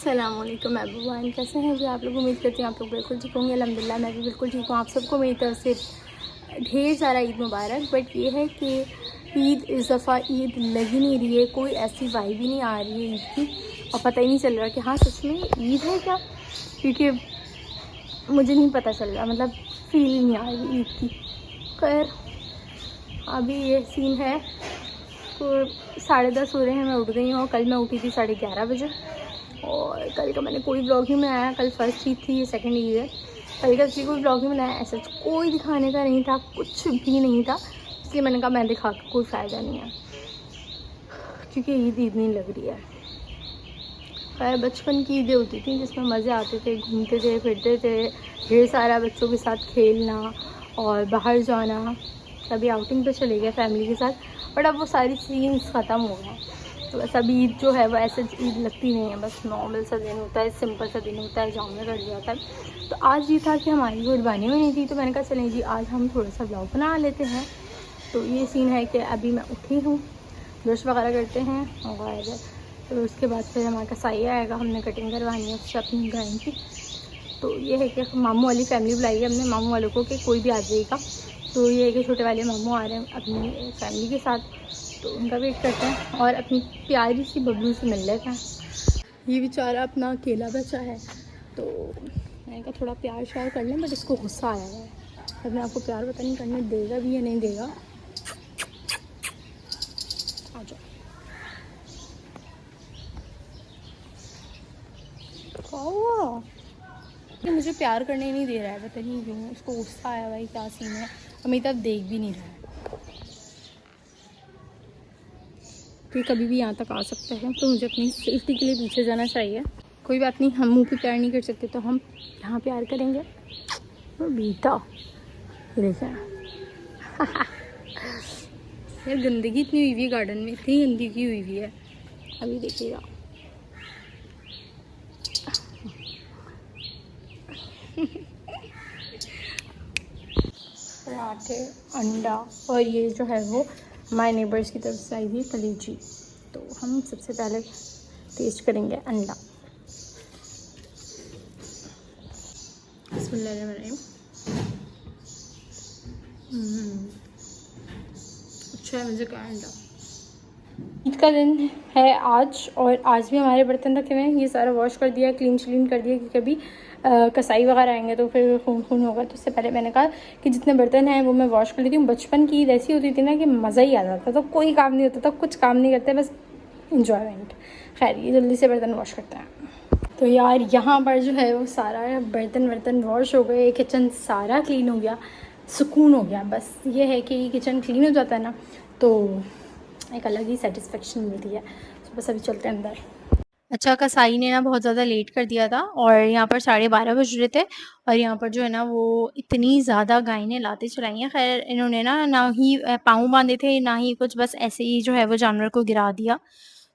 अस्सलामुअलैकुम एवरीवन, कैसे हैं जी आप लोग। उम्मीद करती हूँ आप लोग बिल्कुल ठीक होंगे। अल्हम्दुलिल्लाह मैं भी बिल्कुल ठीक हूँ। आप सबको मेरी तरफ से ढेर सारा ईद मुबारक। बट ये है कि ईद इस दफ़ा ईद लग ही नहीं रही है, कोई ऐसी वाइब ही नहीं आ रही है ईद की, और पता ही नहीं चल रहा कि हाँ सच में ईद है क्या, क्योंकि मुझे नहीं पता चल रहा, मतलब फील ही नहीं आ रही ईद की। खैर अभी ये सीन है, तो 10:30 हो रहे हैं, मैं उठ गई हूँ। कल मैं उठी थी 11:30 बजे, और कल का मैंने कोई ब्लॉग नहीं बनाया। कल फर्स्ट ईद थी, ये सेकंड ईद है। कल का इसलिए कोई ब्लॉग नहीं बनाया, ऐसा कोई दिखाने का नहीं था, कुछ भी नहीं था, इसलिए मैंने कहा मैं दिखा के कोई फ़ायदा नहीं है, क्योंकि ईद ईद नहीं लग रही है। खैर बचपन की ईदें होती थी जिसमें मज़े आते थे, घूमते थे फिरते थे, ढेर सारा बच्चों के साथ खेलना और बाहर जाना। कभी आउटिंग पे चले गए फैमिली के साथ, बट अब वो सारी सीन्स ख़त्म हो गए। तो बस अभी ईद जो है वो ऐसे ईद लगती नहीं है, बस नॉर्मल सा दिन होता है, सिंपल सा दिन होता है, जाम में कट जाता है। तो आज ये था कि हमारी कुर्बानी हुई नहीं थी, तो मैंने कहा चलें जी आज हम थोड़ा सा ब्लॉग बना लेते हैं। तो ये सीन है कि अभी मैं उठी हूँ, ब्रश वगैरह करते हैं, और तो उसके बाद फिर हमारा कसाई आएगा, हमने कटिंग करवानी है उससे अपनी गाय की। तो ये है कि मामू वाली फैमिली बुलाई है हमने, मामू वालों को कि कोई भी आ जाएगा। तो ये है कि छोटे वाले मामू आ रहे हैं अपनी फैमिली के साथ, तो उनका वेट करते हैं और अपनी प्यारी सी बबलू से मिल लेते हैं। ये बेचारा अपना अकेला बचा है, तो मैंने कहा थोड़ा प्यार श्यार कर लें, बट इसको गुस्सा आया है। अब मैं आपको प्यार पता नहीं करने देगा भी या नहीं देगा। आ जाओ, मुझे प्यार करने नहीं दे रहा है, पता नहीं क्यों, उसको गुस्सा आया भाई, क्या सीन है। और मेरी तरफ देख भी नहीं रहा है, कि कभी भी यहाँ तक आ सकता है, तो मुझे अपनी सेफ्टी के लिए पीछे जाना चाहिए। कोई बात नहीं, हम मुँह पे प्यार नहीं कर सकते तो हम यहाँ प्यार करेंगे। और बेटा देखें यार गंदगी इतनी हुई हुई है गार्डन में, इतनी गंदगी हुई हुई है, अभी देखिएगा। पराठे, अंडा, और ये जो है वो हमारे नेबर्स की तरफ से आई थी कलीजी। तो हम सबसे पहले टेस्ट करेंगे अंडा। बिस्मिल्लाहिर्रहमानिर्रहीम। अच्छा है, मुझे का अंडा। ईद का दिन है आज, और आज भी हमारे बर्तन रखे हुए हैं, ये सारा वॉश कर दिया, क्लीन कर दिया, कि कभी कसाई वगैरह आएंगे तो फिर खून होगा। तो उससे पहले मैंने कहा कि जितने बर्तन हैं वो मैं वॉश कर लेती हूँ। बचपन की ईद ऐसी होती थी ना कि मज़ा ही आ जाता था, तो कोई काम नहीं होता था, कुछ काम नहीं करते, बस इंजॉयमेंट। खैर ये जल्दी से बर्तन वॉश करते हैं। तो यार यहाँ पर जो है वो सारा बर्तन वॉश हो गए, किचन सारा क्लीन हो गया, सुकून हो गया। बस ये है कि किचन क्लीन हो जाता है ना, तो एक अलग ही सेटिस्फेक्शन मिलती है। तो बस अभी चलते हैं अंदर। अच्छा, कसाई ने ना बहुत ज़्यादा लेट कर दिया था, और यहाँ पर 12:30 बज रहे थे, और यहाँ पर जो है ना वो इतनी ज़्यादा गाय ने लाते चलाई हैं। खैर इन्होंने ना ही पाँव बांधे थे, ना ही कुछ, बस ऐसे ही जो है वो जानवर को गिरा दिया।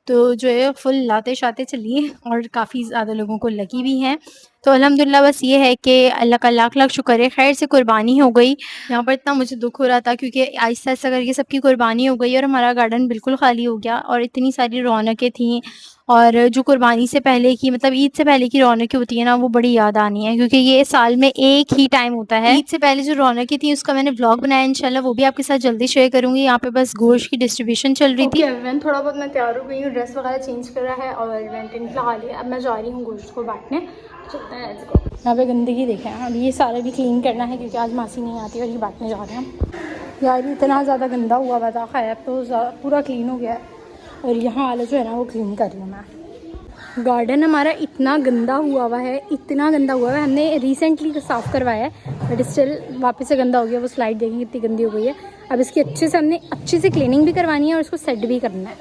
तो जो है फुल लाते शाते चली, और काफ़ी ज़्यादा लोगों को लगी भी हैं। तो अल्हम्दुलिल्लाह बस ये है कि अल्लाह का लाख लाख शुक्र है, खैर से कुर्बानी हो गई। यहाँ पर इतना मुझे दुख हो रहा था, क्योंकि आहिस्ता आहिस्ता करके सबकी कुर्बानी हो गई और हमारा गार्डन बिल्कुल खाली हो गया, और इतनी सारी रौनकें थीं। और जो कुर्बानी से पहले की, मतलब ईद से पहले की रौनकें होती है ना, वो बड़ी याद आनी है, क्योंकि ये साल में एक ही टाइम होता है। ईद से पहले जो रौनकें थी उसका मैंने ब्लॉग बनाया, इंशाल्लाह वो भी आपके साथ जल्दी शेयर करूँगी। यहाँ पे बस गोश्त की डिस्ट्रीब्यूशन चल रही थी। मैंने थोड़ा बहुत मैं तैयार हो गई हूँ, ड्रेस वगैरह चेंज करा है, और मैंने टेंट लगा लिया। अब मैं जा रही हूँ गोश्त को बांटने, चलते हैं। यहाँ पे गंदगी देखें, अब ये सारा भी क्लीन करना है, क्योंकि आज मासी नहीं आती और ये बांटने जा रहे हैं हम। यार इतना ज़्यादा गंदा हुआ हुआ था, खैर तो पूरा क्लीन हो गया है, और यहाँ वाला जो है ना वो क्लीन कर रही हूँ मैं। गार्डन हमारा इतना गंदा हुआ है, इतना गंदा हुआ है, हमने रिसेंटली साफ़ करवाया है, बट स्टिल वापस से गंदा हो गया। वो स्लाइड देखेंगे कितनी गंदी हो गई है। अब इसकी हमने अच्छे से क्लीनिंग भी करवानी है, और इसको सेट भी करना है,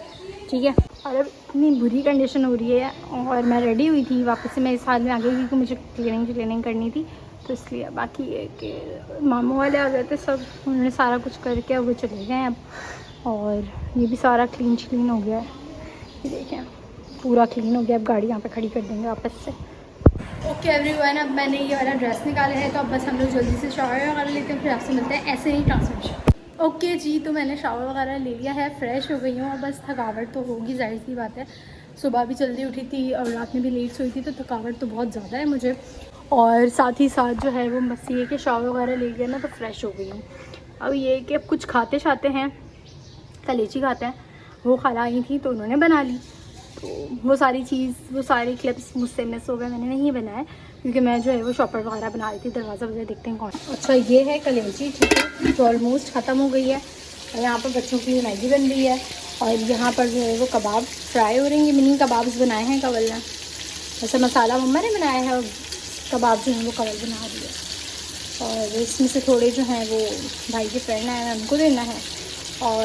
ठीक है। और अब इतनी बुरी कंडीशन हो रही है, और मैं रेडी हुई थी, वापस से मैं इस हाल में आ गई क्योंकि मुझे क्लीनिंग करनी थी। तो इसलिए बाकी ये कि मामू वाले आ गए थे सब, उन्होंने सारा कुछ करके अब वो चले गए अब, और ये भी सारा क्लीन हो गया है। ये देखें पूरा क्लीन हो गया। अब गाड़ी यहाँ पे खड़ी कर देंगे वापस से। ओके एवरीवन, अब मैंने ये वाला ड्रेस निकाला है, तो अब बस हम लोग जल्दी से शावर वगैरह लेते हैं, फिर आपसे मिलते हैं ऐसे ही ट्रांसफर। ओके जी, तो मैंने शावर वगैरह ले लिया है, फ़्रेश हो गई हूँ, और बस थकावट तो होगी, जाहिर सी बात है। सुबह भी जल्दी उठी थी और रात में भी लेट सोई थी, तो थकावट तो बहुत ज़्यादा है मुझे। और साथ ही साथ जो है वो बस ये कि शावर वगैरह ले गया ना तो फ्रेश हो गई हूँ। अब ये कि अब कुछ खाते शाते हैं, कलेची खाते हैं, वो खाला आई थी तो उन्होंने बना ली। तो वो सारी सारी क्लिप्स मुझसे मिस हो गए, मैंने नहीं बनाए क्योंकि मैं जो है वो शॉपर वगैरह बना रही थी। दरवाज़ा वगैरह देखते हैं कौन। अच्छा ये है कलेची, ठीक है, जो ऑलमोस्ट ख़त्म हो गई है। और यहाँ पर बच्चों की मैगी बन रही है और यहाँ पर जो है वो कबाब फ्राई हो रही है। मिनी कबाब्स बनाए हैं कवल ने, वैसे मसाला मम्मा ने बनाया है और कबाब जो है वो कवल बना रही है। और इसमें से थोड़े जो हैं वो भाई के फ्रेंड आए हैं उनको देना है और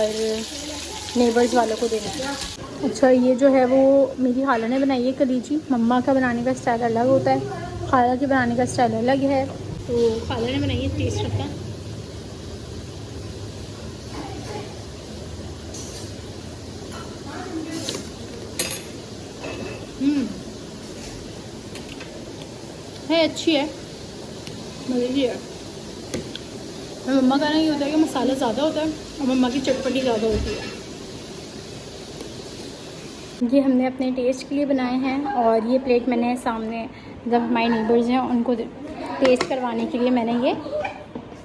नेबर्स वालों को देना है। अच्छा ये जो है वो मेरी खाला ने बनाई है कलीजी। मम्मा का बनाने का स्टाइल अलग होता है, खाला के बनाने का स्टाइल अलग है। तो खाला ने बनाई है, टेस्ट रखा। है अच्छी है, मज़े की है। मम्मा का नहीं होता है कि मसाला ज़्यादा होता है और मम्मा की चटपटी ज़्यादा होती है। ये हमने अपने टेस्ट के लिए बनाए हैं और ये प्लेट मैंने सामने जब हमारे नेबर्स हैं उनको टेस्ट करवाने के लिए मैंने ये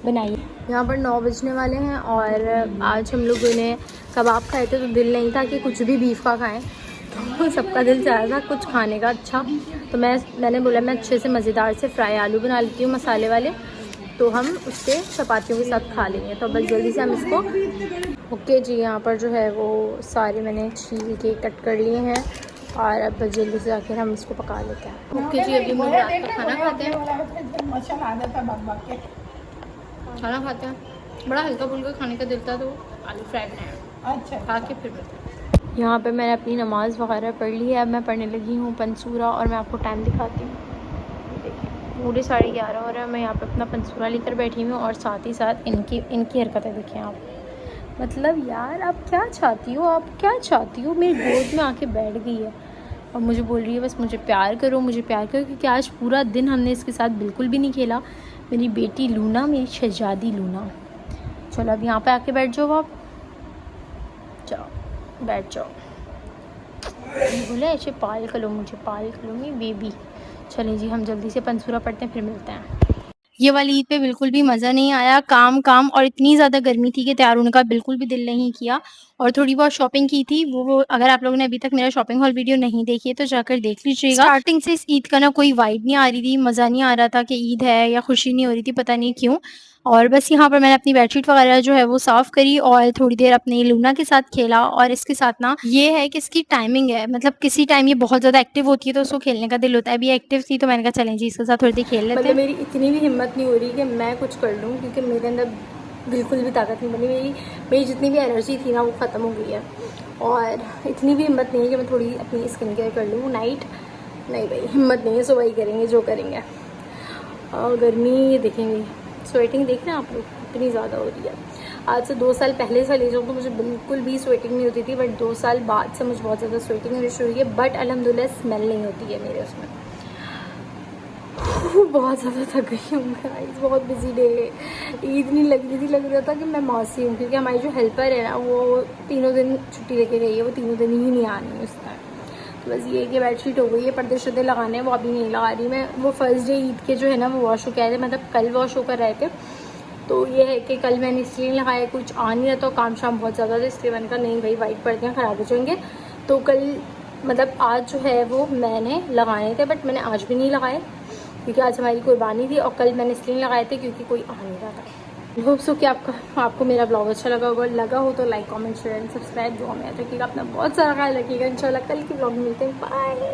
बनाई है। यहाँ पर 9 बजने वाले हैं और आज हम लोगों ने कबाब खाए थे तो दिल नहीं था कि कुछ भी बीफ का खाएं, तो सबका दिल चाह रहा था कुछ खाने का अच्छा। तो मैंने बोला मैं अच्छे से मज़ेदार से फ्राई आलू बना लेती हूँ मसाले वाले, तो हम उससे चपातियों के साथ खा लेंगे। तो बस जल्दी से हम इसको ओके जी, यहाँ पर जो है वो सारे मैंने छील के कट कर लिए हैं और अब बस जल्दी से आकर हम इसको पका लेते हैं। ओके जी, अभी हम लोग रात का खाना खाते हैं। बड़ा हल्का फुल्का खाने का दिल था तो आलू फ्राई बनाया। अच्छा, खा के फिर बताएं। यहाँ पे मैंने अपनी नमाज़ वगैरह पढ़ ली है, अब मैं पढ़ने लगी हूँ पंसूरा और मैं आपको टाइम दिखाती हूँ। पूरे 11:30 हो रहा है, मैं यहाँ पे अपना पंसूरा लेकर बैठी हूँ और साथ ही साथ इनकी हरकतें देखें आप। मतलब यार आप क्या चाहती हो, आप क्या चाहती हो? मेरी गोद में आके बैठ गई है और मुझे बोल रही है बस मुझे प्यार करो, मुझे प्यार करो, क्योंकि आज पूरा दिन हमने इसके साथ बिल्कुल भी नहीं खेला। मेरी बेटी लूना, मेरी शहजादी लूना। चलो अब यहाँ पे आके बैठ जाओ, आप जाओ बैठ जाओ। बोले ऐसे पाल कर लो, मुझे पाल कर लो मेरी बेबी। चलें जी, हम जल्दी से पंसूरा पढ़ते हैं, फिर मिलते हैं। ये वाली ईद पे बिल्कुल भी मज़ा नहीं आया, काम काम और इतनी ज़्यादा गर्मी थी कि तैयार होने का बिल्कुल भी दिल नहीं किया। और थोड़ी बहुत शॉपिंग की थी, वो अगर आप लोगों ने अभी तक मेरा शॉपिंग हॉल वीडियो नहीं देखी है तो जाकर देख लीजिएगा। स्टार्टिंग से इस ईद का ना कोई वाइब नहीं आ रही थी, मज़ा नहीं आ रहा था कि ईद है, या खुशी नहीं हो रही थी, पता नहीं क्यों। और बस यहाँ पर मैंने अपनी बेडशीट वगैरह जो है वो साफ़ करी और थोड़ी देर अपनी लूना के साथ खेला। और इसके साथ ना ये है कि इसकी टाइमिंग है, मतलब किसी टाइम ये बहुत ज़्यादा एक्टिव होती है तो उसको खेलने का दिल होता है। अभी एक्टिव थी तो मैंने कहा चलें जी इसके साथ थोड़ी देर खेल लेते हैं। मतलब मेरी इतनी भी हिम्मत नहीं हो रही कि मैं कुछ कर लूँ, क्योंकि मेरे अंदर बिल्कुल भी ताकत नहीं बनी। मेरी जितनी भी एनर्जी थी ना वो ख़त्म हो गई है और इतनी भी हिम्मत नहीं है कि मैं थोड़ी अपनी स्किन केयर कर लूँ नाइट। नहीं भाई, हिम्मत नहीं है, सुबह ही करेंगे जो करेंगे। और गर्मी देखेंगे, स्वेटिंग देख रहे हैं आप लोग इतनी ज़्यादा हो रही है। आज से 2 साल पहले से ले जाऊँ तो मुझे बिल्कुल भी स्वेटिंग नहीं होती थी, बट 2 साल बाद से मुझे बहुत ज़्यादा स्वेटिंग होनी शुरू हुई है। बट अल्हम्दुलिल्लाह स्मेल नहीं होती है मेरे उसमें। बहुत ज़्यादा थक गई हूँ गाइस, बहुत बिजी डे है। ईद नहीं लग रही थी, लग रहा था कि मैं मौसी हूँ, क्योंकि हमारी जो हेल्पर है ना वो 3 दिन छुट्टी लेके गई है, वो 3 दिन ही नहीं आनी है उस टाइम। तो बस ये कि बेडशीट हो गई है, पर्दे शर्दे लगाने हैं वो अभी नहीं लगा रही मैं। वो फर्स्ट डे ईद के जो है ना वो वॉश हो के आए थे, मतलब कल वॉश होकर रहे थे। तो ये है कि कल मैंने इसलिए लगाया, कुछ आ नहीं रहा था, काम शाम बहुत ज़्यादा था, इसलिए मैंने कहा नहीं भाई वाइट पर्दे ख़राब हो जाएंगे। तो कल मतलब आज जो है वो मैंने लगाए थे, बट मैंने आज भी नहीं लगाए क्योंकि आज हमारी कुर्बानी थी। और कल मैंने इसलिए लगाए थे क्योंकि कोई आ नहीं रहा था। होप सो कि आपको मेरा ब्लॉग अच्छा लगा हो तो like comment share and subscribe. दुआ में रखिएगा, अपना बहुत सारा ख्याल रखिएगा। इंशाल्लाह कल की ब्लॉग में मिलते हैं, बाय।